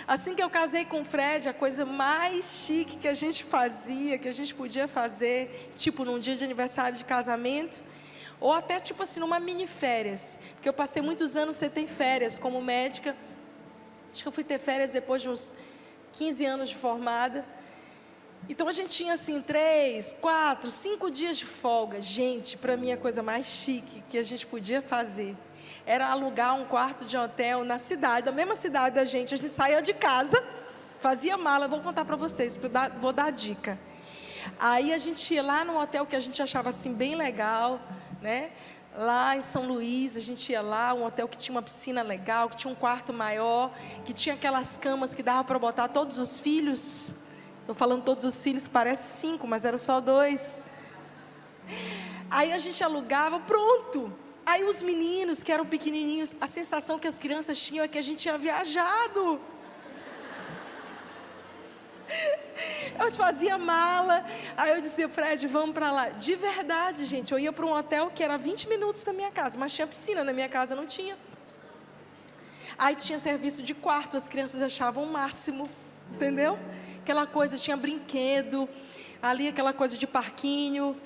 Assim que eu casei com o Fred, a coisa mais chique que a gente fazia, que a gente podia fazer, tipo num dia de aniversário de casamento, ou até tipo assim, numa mini férias, porque eu passei muitos anos sem ter férias como médica. Acho que eu fui ter férias depois de uns 15 anos de formada. Então a gente tinha assim 3, 4, 5 dias de folga. Gente, para mim a coisa mais chique que a gente podia fazer era alugar um quarto de hotel na cidade, da mesma cidade da gente. A gente saía de casa, fazia mala. Vou contar para vocês, vou dar a dica. Aí a gente ia lá num hotel que a gente achava assim bem legal, né? Lá em São Luís, a gente ia lá, um hotel que tinha uma piscina legal, que tinha um quarto maior, que tinha aquelas camas que dava para botar todos os filhos. Estou falando todos os filhos, parece 5, mas eram só 2. Aí a gente alugava, pronto. Aí os meninos que eram pequenininhos, a sensação que as crianças tinham é que a gente tinha viajado. Eu fazia mala, aí eu dizia: Fred, vamos para lá. De verdade, gente, eu ia para um hotel que era 20 minutos da minha casa, mas tinha piscina, na minha casa não tinha. Aí tinha serviço de quarto, as crianças achavam o máximo, entendeu? Aquela coisa, tinha brinquedo, ali aquela coisa de parquinho.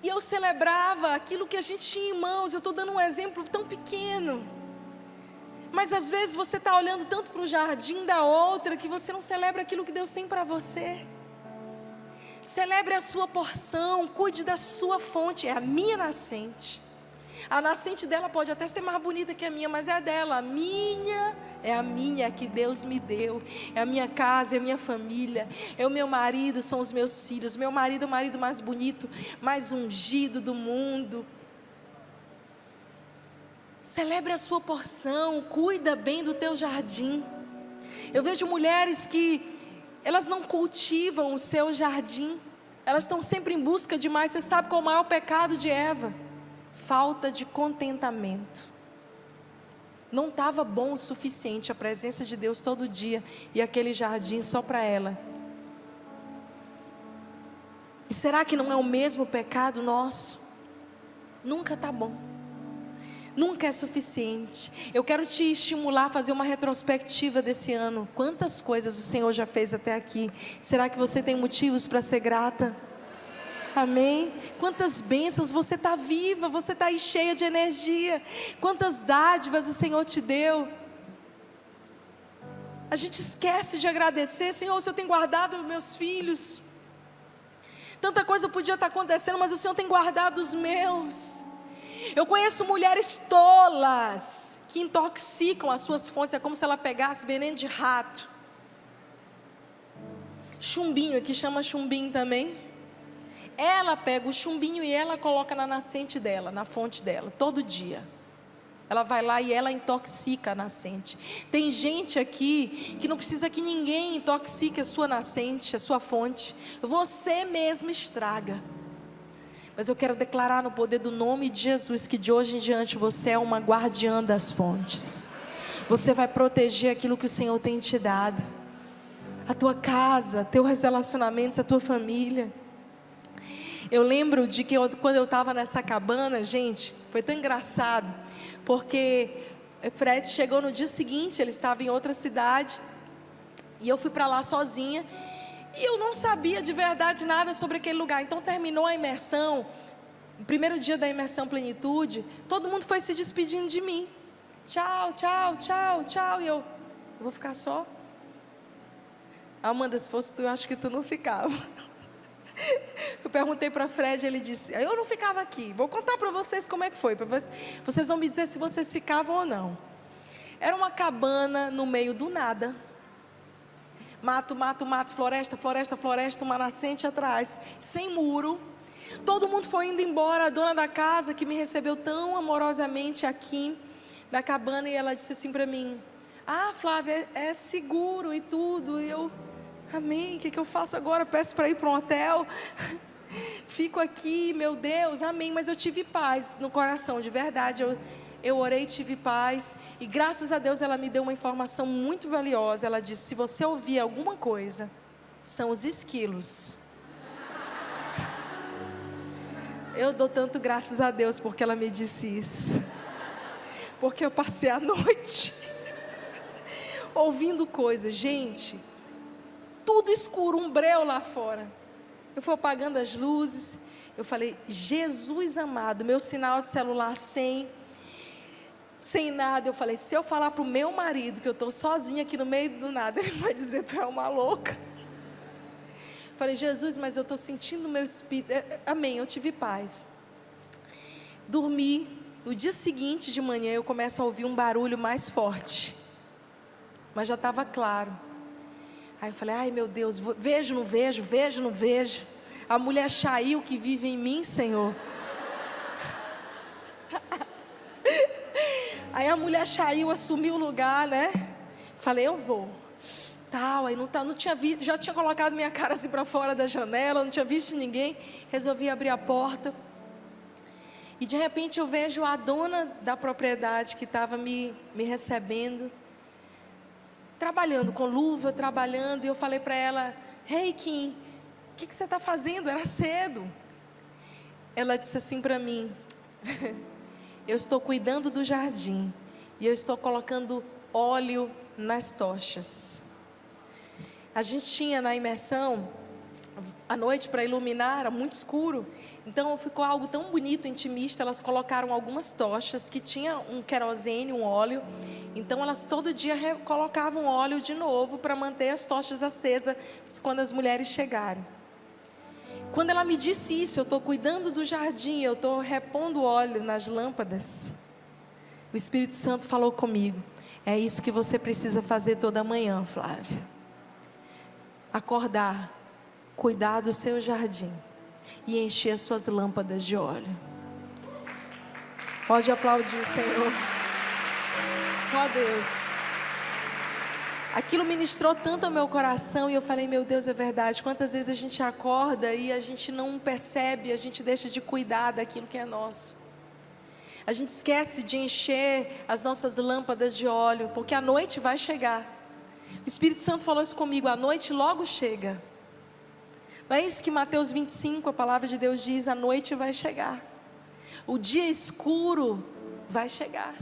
E eu celebrava aquilo que a gente tinha em mãos. Eu estou dando um exemplo tão pequeno. Mas às vezes você está olhando tanto para o jardim da outra, que você não celebra aquilo que Deus tem para você. Celebre a sua porção, cuide da sua fonte. É a minha nascente. A nascente dela pode até ser mais bonita que a minha, mas é a dela. A minha é a minha que Deus me deu. É a minha casa, é a minha família. É o meu marido, são os meus filhos. Meu marido é o marido mais bonito, mais ungido do mundo. Celebre a sua porção, cuida bem do teu jardim. Eu vejo mulheres que elas não cultivam o seu jardim. Elas estão sempre em busca de mais. Você sabe qual é o maior pecado de Eva? Falta de contentamento. Não estava bom o suficiente a presença de Deus todo dia e aquele jardim só para ela. E será que não é o mesmo pecado nosso? Nunca está bom, nunca é suficiente. Eu quero te estimular a fazer uma retrospectiva desse ano. Quantas coisas o Senhor já fez até aqui? Será que você tem motivos para ser grata? Amém? Quantas bênçãos, você está viva, você está aí cheia de energia. Quantas dádivas o Senhor te deu. A gente esquece de agradecer. Senhor, o Senhor tem guardado os meus filhos. Tanta coisa podia estar acontecendo, mas o Senhor tem guardado os meus. Eu conheço mulheres tolas que intoxicam as suas fontes. É como se ela pegasse veneno de rato. Chumbinho, aqui chama chumbinho também. Ela pega o chumbinho e ela coloca na nascente dela, na fonte dela, todo dia. Ela vai lá e ela intoxica a nascente. Tem gente aqui que não precisa que ninguém intoxique a sua nascente, a sua fonte. Você mesmo estraga. Mas eu quero declarar no poder do nome de Jesus que de hoje em diante você é uma guardiã das fontes. Você vai proteger aquilo que o Senhor tem te dado. A tua casa, teus relacionamentos, a tua família. Eu lembro de que quando eu estava nessa cabana, gente, foi tão engraçado, porque Fred chegou no dia seguinte, ele estava em outra cidade, e eu fui para lá sozinha, e eu não sabia de verdade nada sobre aquele lugar. Então terminou a imersão, o primeiro dia da imersão Plenitude, todo mundo foi se despedindo de mim. Tchau, tchau, tchau, tchau, e eu vou ficar só? Amanda, se fosse tu, eu acho que tu não ficava. Eu perguntei para Fred, ele disse, eu não ficava aqui, vou contar para vocês como é que foi, vocês vão me dizer se vocês ficavam ou não. Era uma cabana no meio do nada, mato, mato, mato, floresta, floresta, floresta, uma nascente atrás, sem muro. Todo mundo foi indo embora. A dona da casa, que me recebeu tão amorosamente aqui na cabana, e ela disse assim para mim, Flávia, é seguro e tudo. E eu, amém, o que eu faço agora? Peço para ir para um hotel? Fico aqui, meu Deus, amém. Mas eu tive paz no coração, de verdade. Eu orei, tive paz. E graças a Deus ela me deu uma informação muito valiosa. Ela disse, se você ouvir alguma coisa, são os esquilos. Eu dou tanto graças a Deus porque ela me disse isso. Porque eu passei a noite ouvindo coisas, gente, tudo escuro, um breu lá fora. Eu fui apagando as luzes. Eu falei, Jesus amado, meu sinal de celular sem nada. Eu falei, se eu falar para o meu marido que eu estou sozinha aqui no meio do nada, ele vai dizer, tu é uma louca. Eu falei, Jesus, mas eu estou sentindo no meu espírito. Amém, eu tive paz. Dormi. No dia seguinte de manhã eu começo a ouvir um barulho mais forte, mas já estava claro. Aí eu falei, ai meu Deus, vejo, não vejo, vejo, não vejo. A mulher Chail que vive em mim, Senhor. Aí a mulher Chail assumiu o lugar, né? Falei, eu vou. Tal, aí não tinha visto, já tinha colocado minha cara assim para fora da janela, não tinha visto ninguém. Resolvi abrir a porta. E de repente eu vejo a dona da propriedade que estava me recebendo, trabalhando com luva, trabalhando. E eu falei para ela, hey Kim, o que você está fazendo? Era cedo. Ela disse assim para mim, eu estou cuidando do jardim e eu estou colocando óleo nas tochas. A gente tinha na imersão, à noite para iluminar, era muito escuro. Então ficou algo tão bonito, intimista. Elas colocaram algumas tochas que tinha um querosene, um óleo. Então elas todo dia colocavam óleo de novo para manter as tochas acesas quando as mulheres chegarem. Quando ela me disse isso, eu estou cuidando do jardim, eu estou repondo óleo nas lâmpadas, o Espírito Santo falou comigo, é isso que você precisa fazer toda manhã, Flávia. Acordar, cuidar do seu jardim e encher as suas lâmpadas de óleo. Pode aplaudir o Senhor. Só Deus. Aquilo ministrou tanto ao meu coração e eu falei, meu Deus, é verdade. Quantas vezes a gente acorda e a gente não percebe, a gente deixa de cuidar daquilo que é nosso. A gente esquece de encher as nossas lâmpadas de óleo, porque a noite vai chegar. O Espírito Santo falou isso comigo, a noite logo chega. Não é isso que Mateus 25, a palavra de Deus diz, a noite vai chegar. O dia escuro vai chegar.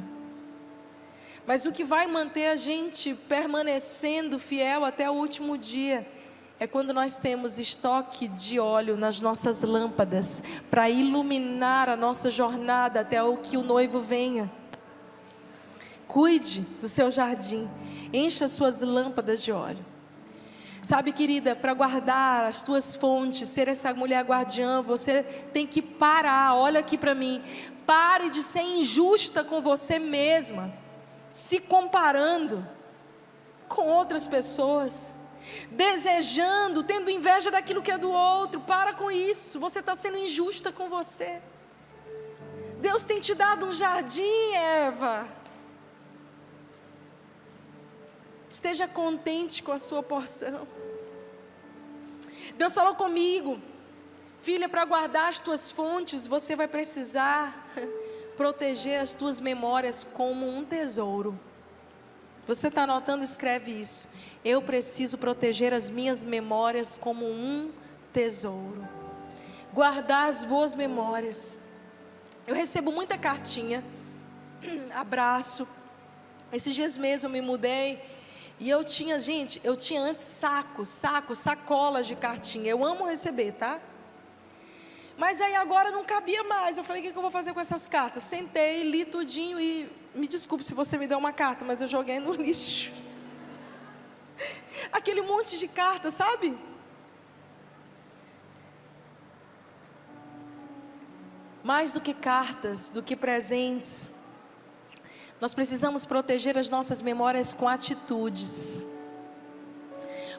Mas o que vai manter a gente permanecendo fiel até o último dia é quando nós temos estoque de óleo nas nossas lâmpadas para iluminar a nossa jornada até o que o noivo venha. Cuide do seu jardim, encha as suas lâmpadas de óleo. Sabe, querida, para guardar as tuas fontes, ser essa mulher guardiã, você tem que parar. Olha aqui para mim, pare de ser injusta com você mesma, se comparando com outras pessoas, desejando, tendo inveja daquilo que é do outro. Para com isso, você está sendo injusta com você. Deus tem te dado um jardim, Eva. Esteja contente com a sua porção. Deus falou comigo, filha, para guardar as tuas fontes, você vai precisar proteger as tuas memórias como um tesouro. Você está anotando? Escreve isso. Eu preciso proteger as minhas memórias como um tesouro. Guardar as boas memórias. Eu recebo muita cartinha, abraço. Esses dias mesmo eu me mudei e eu tinha antes sacolas de cartinha. Eu amo receber, tá? Mas aí agora não cabia mais. Eu falei, o que eu vou fazer com essas cartas? Sentei, li tudinho e me desculpe se você me deu uma carta, mas eu joguei no lixo. Aquele monte de cartas, sabe? Mais do que cartas, do que presentes, nós precisamos proteger as nossas memórias com atitudes.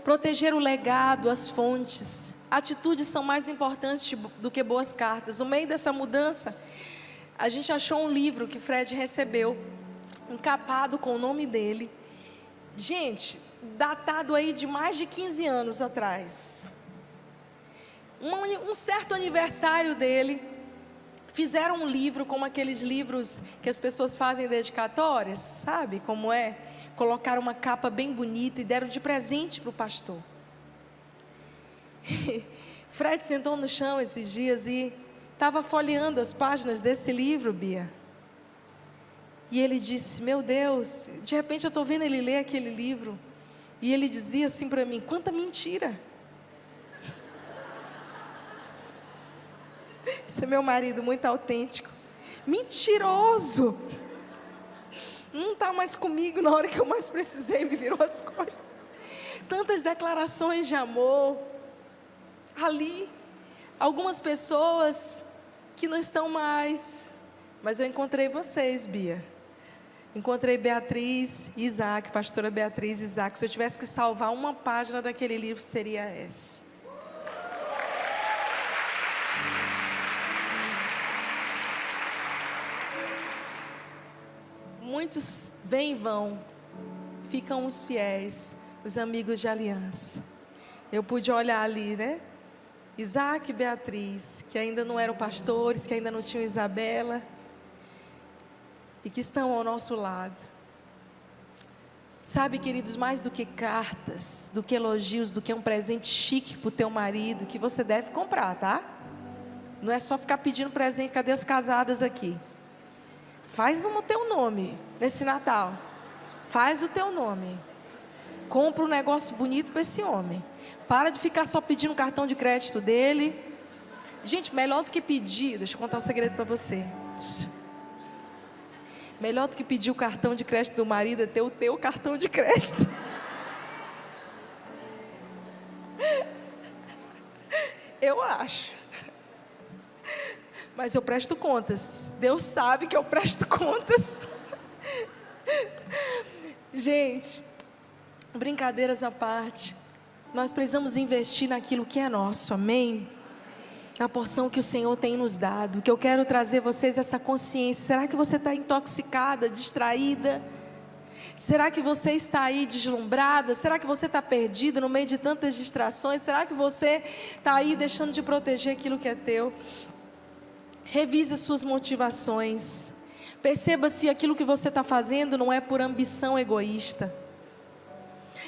Proteger o legado, as fontes. Atitudes são mais importantes do que boas cartas. No meio dessa mudança, a gente achou um livro que Fred recebeu, encapado com o nome dele. Gente, datado aí de mais de 15 anos atrás. Um certo aniversário dele, fizeram um livro como aqueles livros que as pessoas fazem dedicatórias, sabe como é? Colocaram uma capa bem bonita e deram de presente para o pastor. Fred sentou no chão esses dias e estava folheando as páginas desse livro, Bia. E ele disse, meu Deus, de repente eu estou vendo ele ler aquele livro. E ele dizia assim para mim, quanta mentira. Esse é meu marido, muito autêntico. Mentiroso. Não está mais comigo na hora que eu mais precisei, me virou as costas. Tantas declarações de amor. Ali, algumas pessoas que não estão mais. Mas eu encontrei vocês, Bia. Encontrei Beatriz e Isaac, pastora Beatriz e Isaac. Se eu tivesse que salvar uma página daquele livro, seria essa. Muitos vêm e vão, ficam os fiéis, os amigos de aliança. Eu pude olhar ali, né? Isaac e Beatriz, que ainda não eram pastores, que ainda não tinham Isabela, e que estão ao nosso lado. Sabe, queridos, mais do que cartas, do que elogios, do que um presente chique para o teu marido, que você deve comprar, tá? Não é só ficar pedindo presente, cadê as casadas aqui? Faz o teu nome nesse Natal. Faz o teu nome. Compra um negócio bonito para esse homem. Para de ficar só pedindo o cartão de crédito dele. Gente, melhor do que pedir, deixa eu contar um segredo para você. Melhor do que pedir o cartão de crédito do marido é ter o teu cartão de crédito. Eu acho. Mas eu presto contas. Deus sabe que eu presto contas. Gente, brincadeiras à parte, nós precisamos investir naquilo que é nosso, amém? Na porção que o Senhor tem nos dado. Que eu quero trazer vocês essa consciência. Será que você está intoxicada, distraída? Será que você está aí deslumbrada? Será que você está perdida no meio de tantas distrações? Será que você está aí deixando de proteger aquilo que é teu? Revise as suas motivações. Perceba se aquilo que você está fazendo não é por ambição egoísta.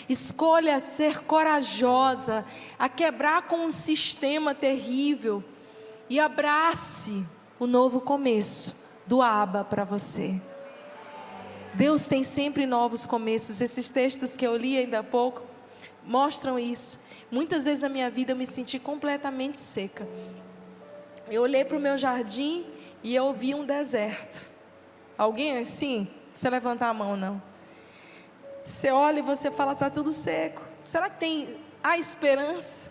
Escolha ser corajosa, a quebrar com um sistema terrível e abrace o novo começo do Abba para você. Deus tem sempre novos começos. Esses textos que eu li ainda há pouco mostram isso. Muitas vezes na minha vida eu me senti completamente seca. Eu olhei para o meu jardim e eu vi um deserto. Alguém assim? Não precisa levantar a mão não. Você olha e você fala, está tudo seco. Será que há esperança?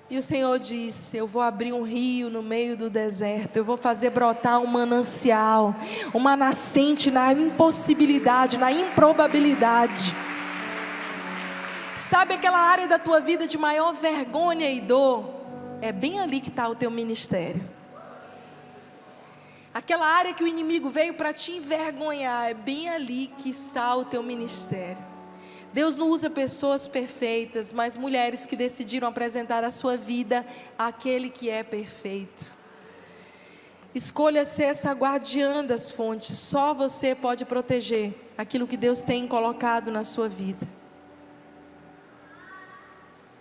E o Senhor disse, eu vou abrir um rio no meio do deserto. Eu vou fazer brotar um manancial, uma nascente na impossibilidade, na improbabilidade. Sabe aquela área da tua vida de maior vergonha e dor? É bem ali que está o teu ministério. Aquela área que o inimigo veio para te envergonhar, é bem ali que está o teu ministério. Deus não usa pessoas perfeitas, mas mulheres que decidiram apresentar a sua vida àquele que é perfeito. Escolha ser essa guardiã das fontes. Só você pode proteger aquilo que Deus tem colocado na sua vida.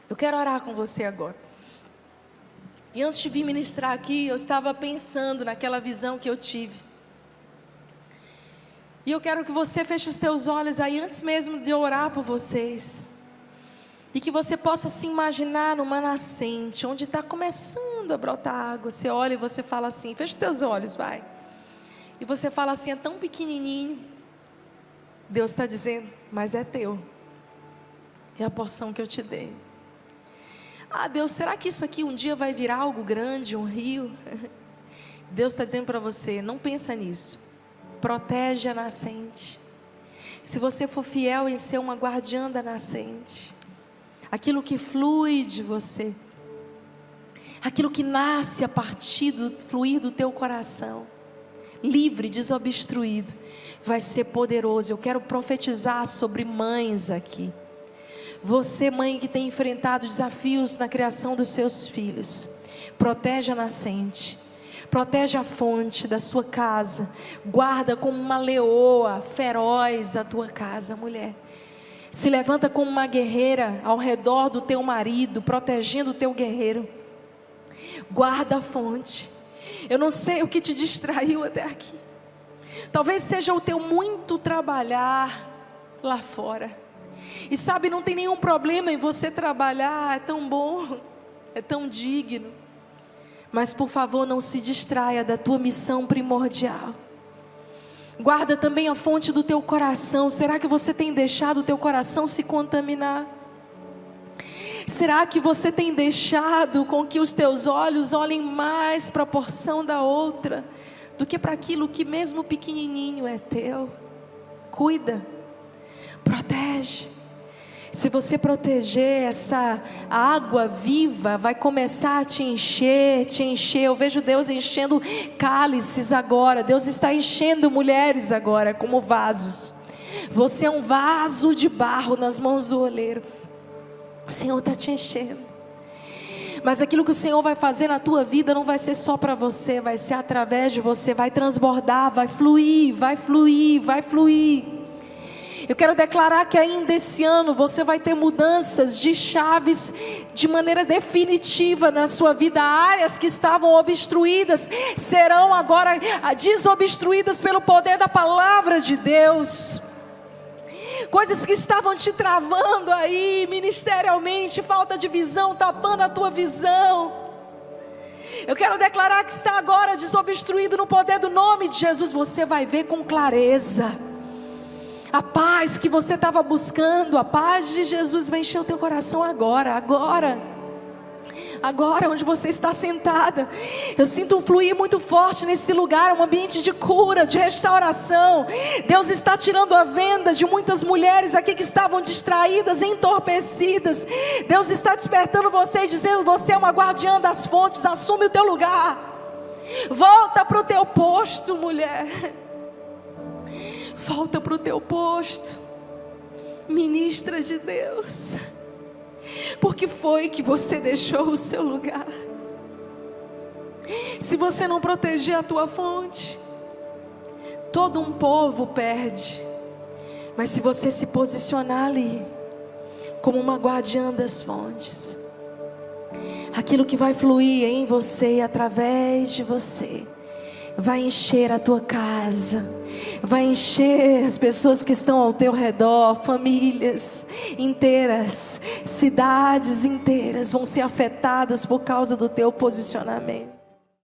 Eu quero orar com você agora. E antes de vir ministrar aqui, eu estava pensando naquela visão que eu tive. E eu quero que você feche os teus olhos aí, antes mesmo de eu orar por vocês. E que você possa se imaginar numa nascente, onde está começando a brotar água. Você olha e você fala assim, fecha os teus olhos, vai. E você fala assim, é tão pequenininho. Deus está dizendo, mas é teu. É a porção que eu te dei. Ah, Deus, será que isso aqui um dia vai virar algo grande, um rio? Deus está dizendo para você, não pensa nisso. Protege a nascente. Se você for fiel em ser uma guardiã da nascente, aquilo que flui de você, aquilo que nasce a partir do fluir do teu coração, livre, desobstruído, vai ser poderoso. Eu quero profetizar sobre mães aqui. Você, mãe que tem enfrentado desafios na criação dos seus filhos, protege a nascente, protege a fonte da sua casa, guarda como uma leoa feroz a tua casa, mulher. Se levanta como uma guerreira ao redor do teu marido, protegendo o teu guerreiro. Guarda a fonte. Eu não sei o que te distraiu até aqui. Talvez seja o teu muito trabalhar lá fora. E sabe, não tem nenhum problema em você trabalhar, é tão bom, é tão digno. Mas por favor, não se distraia da tua missão primordial. Guarda também a fonte do teu coração. Será que você tem deixado o teu coração se contaminar? Será que você tem deixado com que os teus olhos olhem mais para a porção da outra do que para aquilo que mesmo pequenininho é teu? Cuida, protege. Se você proteger, essa água viva vai começar a te encher, te encher. Eu vejo Deus enchendo cálices agora. Deus está enchendo mulheres agora como vasos. Você é um vaso de barro nas mãos do oleiro. O Senhor está te enchendo. Mas aquilo que o Senhor vai fazer na tua vida não vai ser só para você, vai ser através de você, vai transbordar, vai fluir, vai fluir, vai fluir. Eu quero declarar que ainda esse ano você vai ter mudanças de chaves de maneira definitiva na sua vida. Áreas que estavam obstruídas serão agora desobstruídas pelo poder da palavra de Deus. Coisas que estavam te travando aí ministerialmente, falta de visão, tapando a tua visão. Eu quero declarar que está agora desobstruído no poder do nome de Jesus. Você vai ver com clareza. A paz que você estava buscando, a paz de Jesus vai encher o teu coração agora, onde você está sentada. Eu sinto um fluir muito forte nesse lugar, um ambiente de cura, de restauração. Deus está tirando a venda de muitas mulheres aqui que estavam distraídas, entorpecidas. Deus está despertando você e dizendo, você é uma guardiã das fontes, assume o teu lugar. Volta para o teu posto, mulher. Volta para o teu posto, ministra de Deus. Por que foi que você deixou o seu lugar? Se você não proteger a tua fonte, Todo um povo perde, mas se você se posicionar ali, como uma guardiã das fontes, aquilo que vai fluir em você e através de você, vai encher a tua casa, vai encher as pessoas que estão ao teu redor, famílias inteiras, cidades inteiras vão ser afetadas por causa do teu posicionamento.